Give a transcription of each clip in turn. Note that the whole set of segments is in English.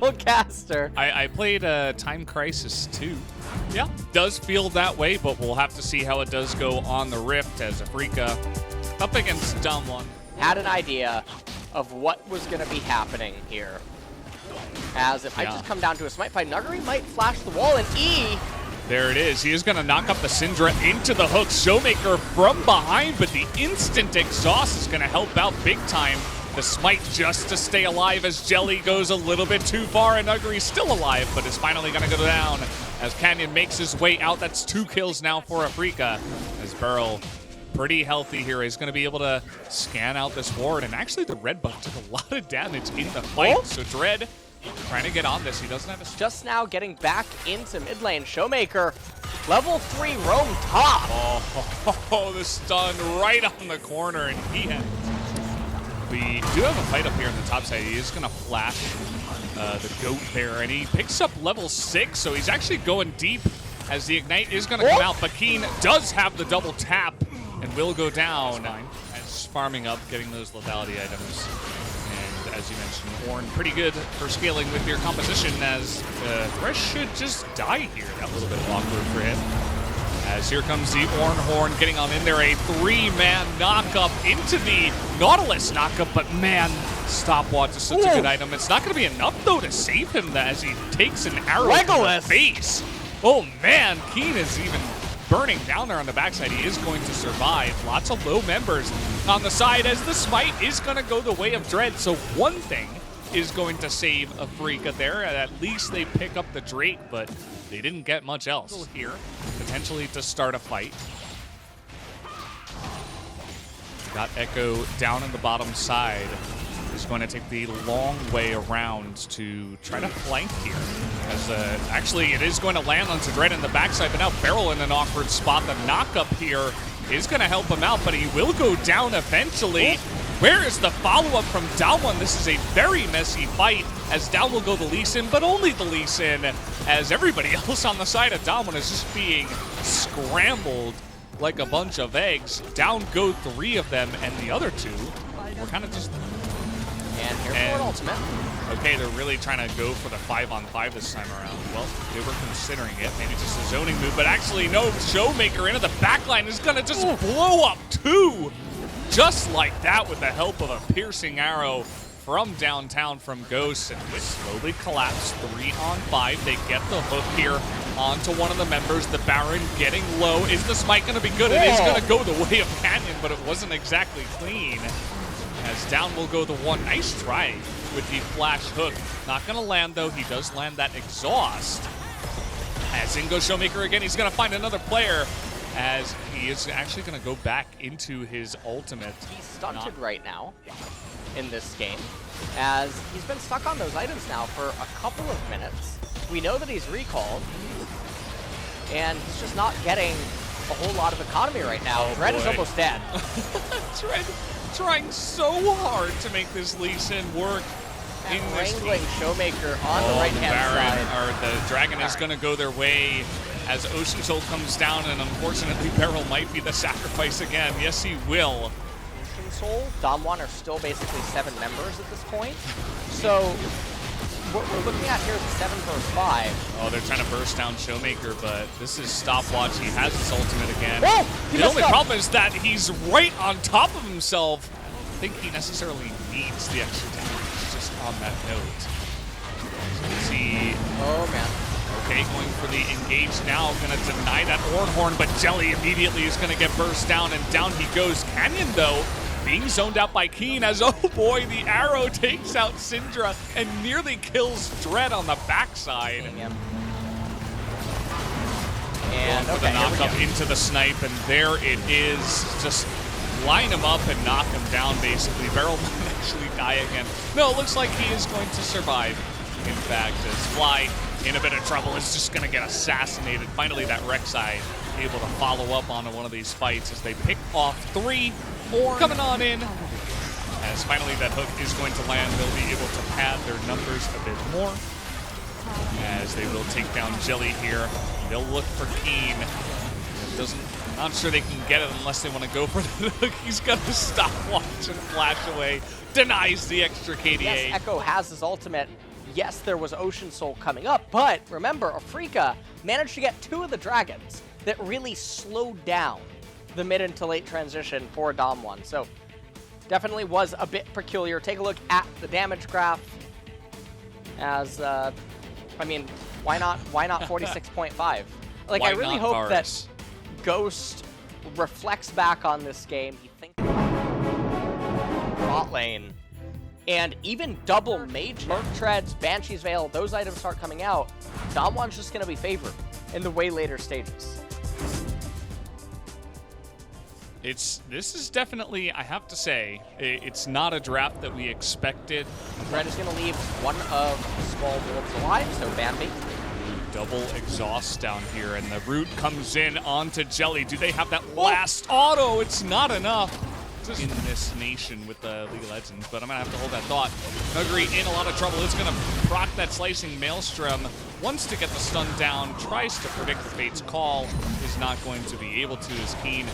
professional caster. I played Time Crisis 2. Yeah, does feel that way, but we'll have to see how it does go on the Rift as Afrika up against Damwon. Had an idea of what was going to be happening here. As it might just come down to a smite fight. Nuguri might flash the wall, and E. There it is. He is going to knock up the Syndra into the hook. Showmaker from behind, but the instant exhaust is going to help out big time. The smite just to stay alive as Jelly goes a little bit too far, and Nuguri's still alive, but is finally going to go down as Canyon makes his way out. That's 2 kills now for Afrika, as Beryl, pretty healthy here, is going to be able to scan out this ward. And actually, the red buff took a lot of damage in the fight, so Dread trying to get on this. He doesn't have a... Just now getting back into mid lane. Showmaker, level 3 roam top. Oh, the stun right on the corner, and he had... We do have a fight up here on the top side. He is going to flash the goat there, and he picks up level 6, so he's actually going deep as the Ignite is going to come out. But Keen does have the double tap and will go down as farming up, getting those lethality items. And as you mentioned, Ornn pretty good for scaling with your composition, as Thresh should just die here. Got a little bit awkward for him. As here comes the Ornn Horn getting on in there, a 3-man knockup into the Nautilus knockup, but man, stopwatch is such a good item. It's not going to be enough though to save him as he takes an arrow to the face. Oh man, Keen is even burning down there on the backside. He is going to survive. Lots of low members on the side as the smite is going to go the way of Dread. So one thing is going to save Afrika there. At least they pick up the Drake, but they didn't get much else here, potentially to start a fight. Got Echo down on the bottom side. Is going to take the long way around to try to flank here. As actually it is going to land onto Dread in the backside, but now Beryl in an awkward spot. The knockup here is going to help him out, but he will go down eventually. Where is the follow-up from Damwon? This is a very messy fight as Down will go the Lee Sin, but only the Lee Sin, as everybody else on the side of Damwon is just being scrambled like a bunch of eggs. Down go 3 of them, and the other 2 were kind of just... And here's an ultimate. Okay, they're really trying to go for the 5-on-5 this time around. Well, they were considering it, maybe just a zoning move, but actually no, Showmaker into the backline is going to just blow up 2. Just like that with the help of a piercing arrow from downtown from Ghost, and we slowly collapse 3-on-5. They get the hook here onto one of the members. The Baron getting low. Is the smite going to be good? It is going to go the way of Canyon, but it wasn't exactly clean. As Down will go the 1. Nice try with the flash hook. Not going to land though. He does land that exhaust. As in goes Showmaker again. He's going to find another player, as he is actually going to go back into his ultimate. He's stunted right now in this game, as he's been stuck on those items now for a couple of minutes. We know that he's recalled, and he's just not getting a whole lot of economy right now. Dread is almost dead. Dread trying so hard to make this Lee Sin work. And wrangling Showmaker on the right-hand side. Or the Dragon is going to go their way as Ocean Soul comes down, and unfortunately Beryl might be the sacrifice again. Yes, he will. Ocean Soul, Damwon are still basically 7 members at this point. So what we're looking at here is a 7 versus 5. Oh, they're trying to burst down Showmaker, but this is stopwatch. He has his ultimate again. Whoa, the only problem is that he's right on top of himself. I don't think he necessarily needs the extra damage, just on that note. So let's see. Oh, man. Okay, going for the engage now, gonna deny that Ornn Horn, but Jelly immediately is gonna get burst down, and down he goes. Canyon, though, being zoned out by Keen, as, oh boy, the arrow takes out Syndra and nearly kills Dread on the backside. And for the knock up into the snipe, and there it is. Just line him up and knock him down, basically. Beryl might actually die again. No, it looks like he is going to survive. In fact, as Fly in a bit of trouble is just going to get assassinated. Finally, that Rek'Sai able to follow up on one of these fights as they pick off 3. Ornn coming on in. As finally that hook is going to land, they'll be able to pad their numbers a bit more. As they will take down Jelly here. They'll look for Keen. Not sure they can get it unless they want to go for the hook. He's got to stop, watch, and flash away. Denies the extra KDA. Yes, Echo has his ultimate. yes, there was Ocean Soul coming up, but remember, Afreeca managed to get 2 of the dragons that really slowed down the mid into late transition for Dom1. So definitely was a bit peculiar. Take a look at the damage graph. As I mean, why not 46.5? Like, Why I really not hope Varus? that Ghost reflects back on this game. He thinks bot lane, and even double mage Merc Treads, Banshee's Veil, those items start coming out. Dom1's just going to be favored in the way later stages. This is definitely, I have to say, it's not a draft that we expected. Red is going to leave one of the small wolves alive, so Bambi. Double exhaust down here, and the root comes in onto Jelly. Do they have that last auto? It's not enough in this nation with the League of Legends, but I'm going to have to hold that thought. Nuguri in a lot of trouble. It's going to proc that slicing Maelstrom. Wants to get the stun down, tries to predict the Fate's call, is not going to be able to as Keen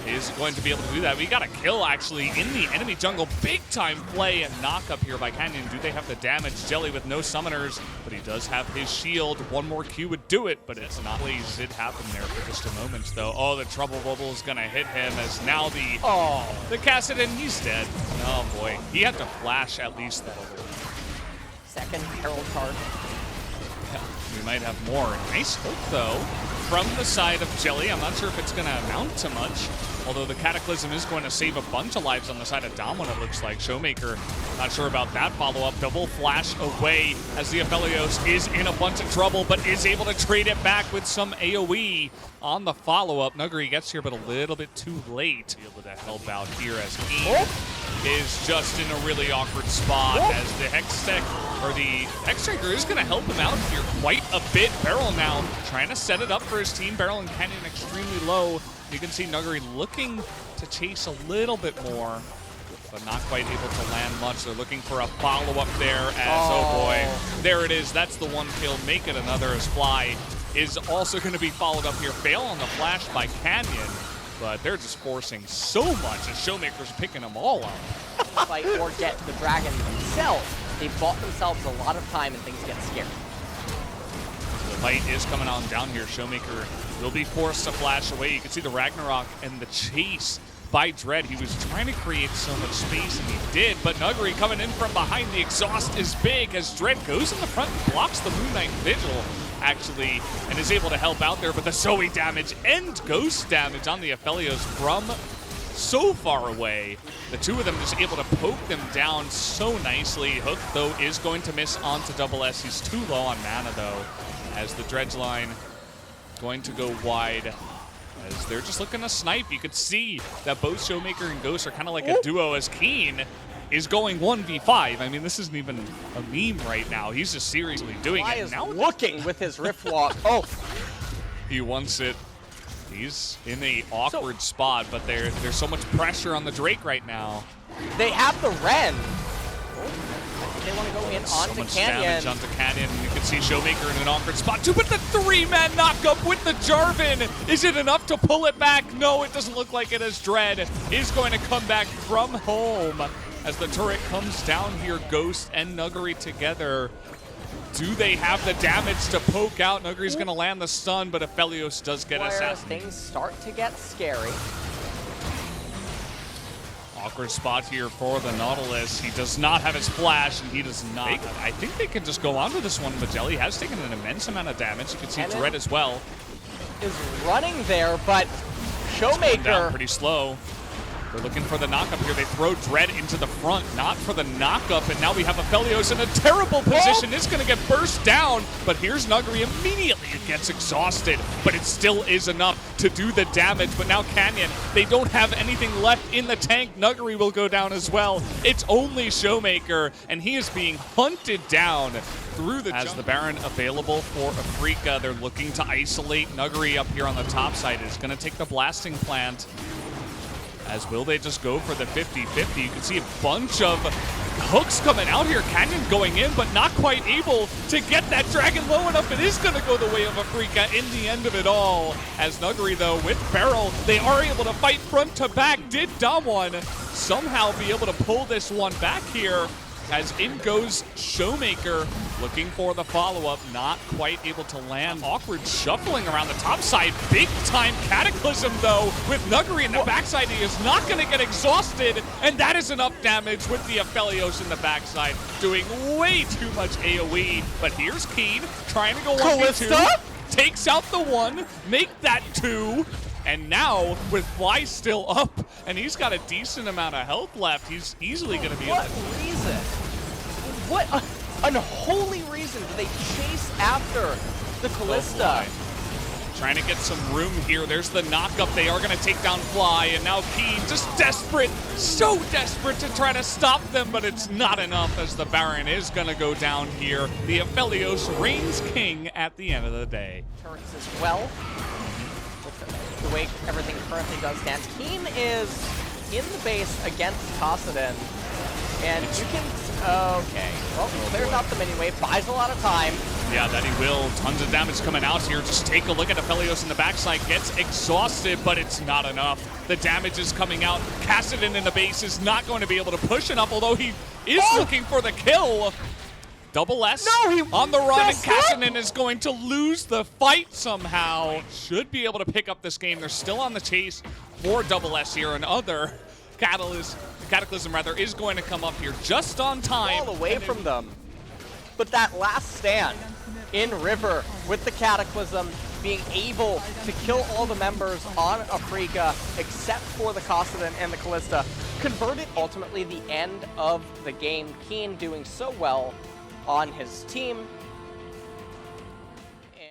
is going to be able to do that. We got a kill, actually, in the enemy jungle. Big-time play and knock-up here by Canyon. Do they have the damage? Jelly with no summoners, but he does have his shield. One more Q would do it, but it's not. Please, it happened there for just a moment, though. Oh, the Trouble Bubble is going to hit him as now the Kassadin, he's dead. Oh, boy. He had to flash at least that. Second Herald card. Yeah, we might have more. Nice hook, though, from the side of Jelly. I'm not sure if it's going to amount to much, although the Cataclysm is going to save a bunch of lives on the side of Dom1, it looks like. Showmaker, not sure about that follow-up. Double flash away as the Aphelios is in a bunch of trouble, but is able to trade it back with some AoE on the follow-up. Nuguri gets here, but a little bit too late. Be able to help out here as Keen is just in a really awkward spot as the Hextech, or the Hextreaker, is going to help him out here quite a bit. Beryl now trying to set it up for his team. Beryl and Canyon extremely low. You can see Nuguri looking to chase a little bit more, but not quite able to land much. They're looking for a follow-up there as, oh boy, there it is. That's the one kill. Make it another as Fly is also going to be followed up here. Fail on the flash by Canyon, but they're just forcing so much as Showmaker's picking them all up. Fight or get the dragon themselves. They bought themselves a lot of time and things get scary. The fight is coming on down here. Showmaker will be forced to flash away. You can see the Ragnarok and the chase by Dread. He was trying to create so much space, and he did, but Nuguri coming in from behind. The exhaust is big as Dread goes in the front and blocks the Moon Knight Vigil, actually, and is able to help out there, but the Zoe damage and Ghost damage on the Aphelios from so far away. The two of them just able to poke them down so nicely. Hook, though, is going to miss onto Double S. He's too low on mana, though, as the Dredge line going to go wide, as they're just looking to snipe. You could see that both Showmaker and Ghost are kind of like a duo, as Keen is going 1v5. I mean, this isn't even a meme right now. He's just seriously doing Fly it. is Now looking with his Rift Walk. he wants it. He's in an awkward spot, but there's so much pressure on the Drake right now. They have the Ren. They want to go in So onto much Canyon. damage onto Canyon. You can see Showmaker in an awkward spot too, but the three-man knockup with the Jarvan. Is it enough to pull it back? No, it doesn't look like it, as Dread is going to come back from home. As the turret comes down here, Ghost and Nuguri together. Do they have the damage to poke out? Nuguri's going to land the stun, but Aphelios does get assassinated. Things start to get scary. Awkward spot here for the Nautilus. He does not have his flash, and he does not. I think they can just go on to this one, but Jelly has taken an immense amount of damage. You can see Dread as well. Is running there, but Down Showmaker pretty slow. They're looking for the knockup here. They throw Dread into the front, not for the knockup, and now we have Aphelios in a terrible position. It's going to get burst down, but here's Nuguri. Immediately it gets exhausted, but it still is enough to do the damage. But now Canyon, they don't have anything left in the tank. Nuguri will go down as well. It's only Showmaker, and he is being hunted down through the As the Baron available for Afreeca, they're looking to isolate Nuguri up here on the top side. Is going to take the blasting plant. As will they just go for the 50-50? You can see a bunch of hooks coming out here. Canyon going in, but not quite able to get that dragon low enough. It is going to go the way of Afreeca in the end of it all. As Nuguri, though, with Beryl, they are able to fight front to back. Did Dom1 somehow be able to pull this one back here? as in goes Showmaker, looking for the follow-up, not quite able to land. Awkward shuffling around the top side. Big-time Cataclysm, though, with Nuggery in the backside. He is not going to get exhausted, and that is enough damage with the Aphelios in the backside, doing way too much AoE. But here's Keen, trying to go 1v2, takes out the 1, make that 2, and now, with Fly still up, and he's got a decent amount of health left, he's easily going to be What reason? What unholy reason do they chase after the Callista? Trying to get some room here. There's the knockup. They are going to take down Fly, and now Keen just desperate, so desperate to try to stop them, but it's not enough as the Baron is going to go down here. The Aphelios reigns king at the end of the day. Turrets as well. The way everything currently does stand. Keen is in the base against Kassadin, and you can, okay, well, clears out the mini wave, buys a lot of time. Yeah, that he will. Tons of damage coming out here. Just take a look at Aphelios in the backside. Gets exhausted, but it's not enough. The damage is coming out. Kassadin in the base is not going to be able to push enough, although he is looking for the kill. Double S on the run, and Kassadin is going to lose the fight somehow. Should be able to pick up this game. They're still on the chase for Double S here. Another Cataclysm rather, is going to come up here just on time. All away from them. But that last stand in River with the Cataclysm being able to kill all the members on Afrika except for the Kassadin and the Callista converted ultimately the end of the game. Keen doing so well on his team.